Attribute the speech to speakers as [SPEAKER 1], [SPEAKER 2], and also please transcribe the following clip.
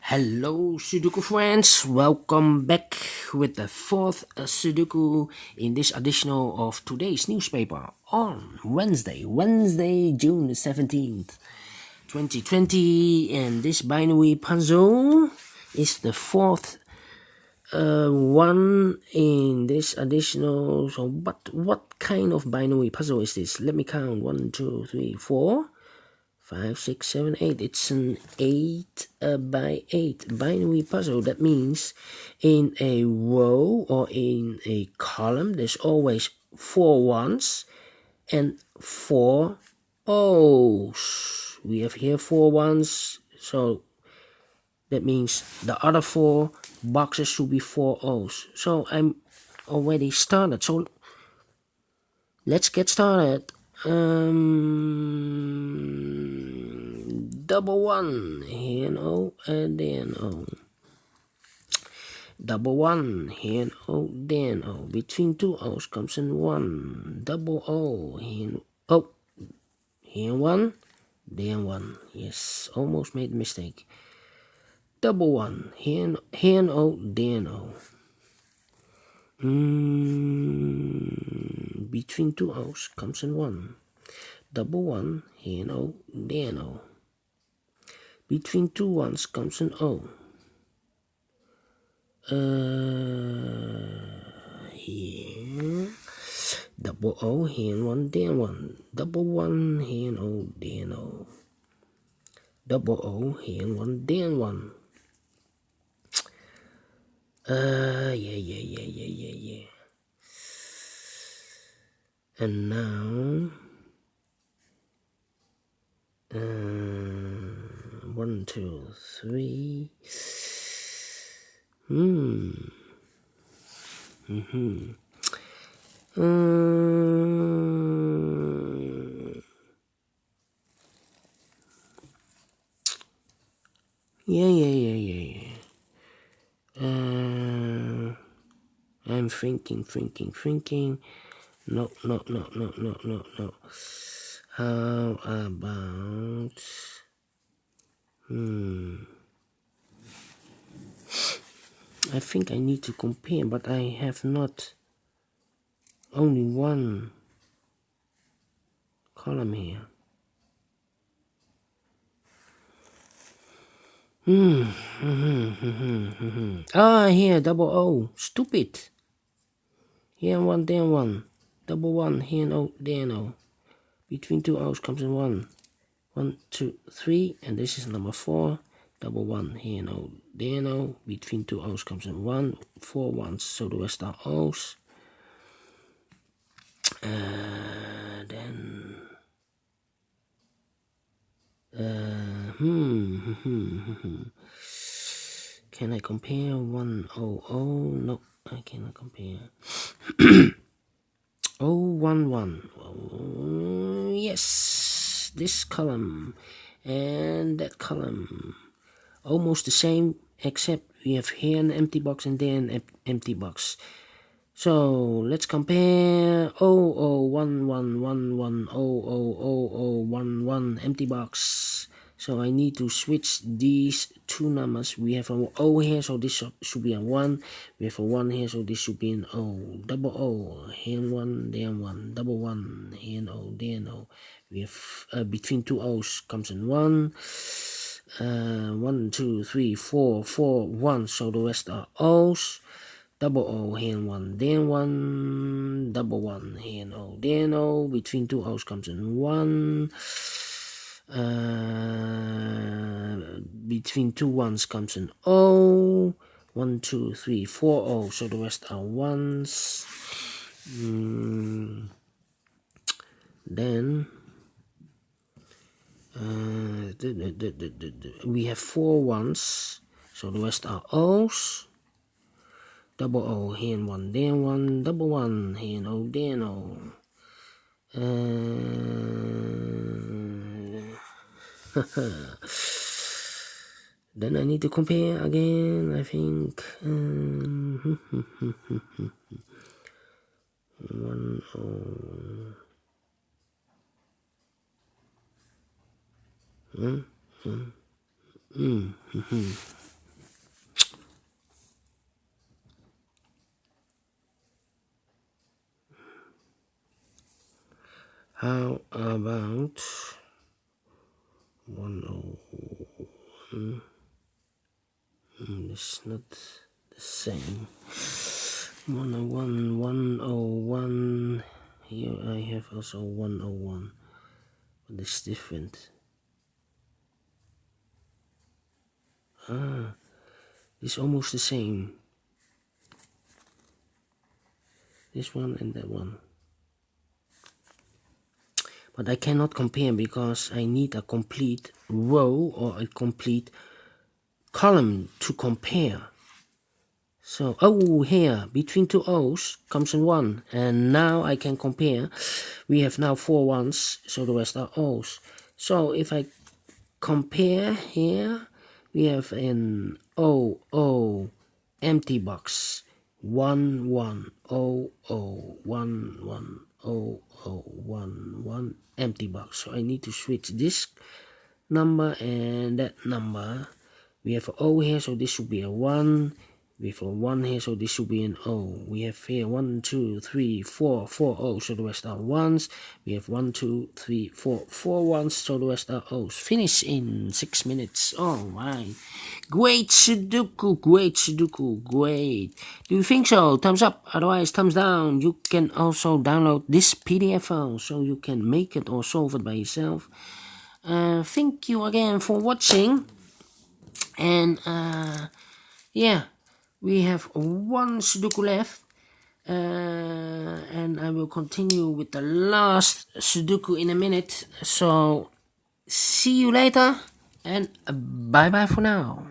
[SPEAKER 1] Hello, Sudoku friends. Welcome back with the fourth Sudoku in this edition of today's newspaper on Wednesday, June 17th, 2020. And this binary puzzle is the fourth one in this additional. So, what kind of binary puzzle is this? Let me count: 1, 2, 3, 4. 5, 6, 7, 8. It's an 8 by 8 binary puzzle. That means in a row or in a column, there's always 4 ones and 4 O's. We have here 4 ones, so that means the other 4 boxes should be 4 O's. So I'm already started. So let's get started. Double one, here an O and then O. Double one, here an O, then O. Between two O's comes in one. Double O, here an O. Here one, then one. Yes, almost made a mistake. Double one, here an O, then O. Between two O's comes in one. Double one, here an O, then O. Between two ones comes an O. Here. Double O, here and one, then one. Double one, here and O, then O. Double O, here and one, then one. Yeah. And now, 1, 2, 3. Yeah. I'm thinking. No. How about I think I need to compare, but I have not only one column here. Here, double O. Stupid. Here one, then one. Double one, here and O, then O. Between two O's comes in one. 1, 2, 3, and this is number 4. Double one, here and O, then O. Between two O's comes in 1. 4 ones, so the rest are O's. Can I compare 1 O O? No, I cannot compare. 011. Oh, yes, this column and that column almost the same, except we have here an empty box and there an empty box. So let's compare 00111000011 empty box. So I need to switch these two numbers. We have an O here, so this should be a 1. We have a 1 here, so this should be an O. Double O, here and 1, there and 1. Double 1, here and O, there and O. We have between two O's comes in 1. 1, 2, 3, 4, 1. So the rest are O's. Double O, here and 1, then 1. Double 1, here and O, then O. Between two O's comes in 1. Between two ones comes an O. 1, 2, 3, 4 O. So the rest are ones. Then we have 4 ones. So the rest are O's. Double O, here and 1, then 1. Double 1, here and O, then O. Then I need to compare again, I think. 1 O. How about 101? It's not the same. 101, 101. Here I have also 101, but it's different. It's almost the same. This one and that one. But I cannot compare because I need a complete row or a complete column to compare. So, here, between two O's comes in 1. And now I can compare. We have now 4 ones, so the rest are O's. So, if I compare here, we have an O, empty box. 1, 1, O, 1, 1, O, 1, 1, empty box. So I need to switch this number and that number. We have an O here, so this should be a 1. We have a 1 here, so this should be an O. We have here 1, 2, 3, 4 O's, so the rest are 1s. We have 1, 2, 3, 4 1s, so the rest are O's. Finish in 6 minutes. Alright. Great Sudoku, great Sudoku, great. Do you think so? Thumbs up, otherwise thumbs down. You can also download this PDF file, so you can make it or solve it by yourself. Thank you again for watching. And yeah, we have 1 Sudoku left. And I will continue with the last Sudoku in a minute. So see you later and bye bye for now.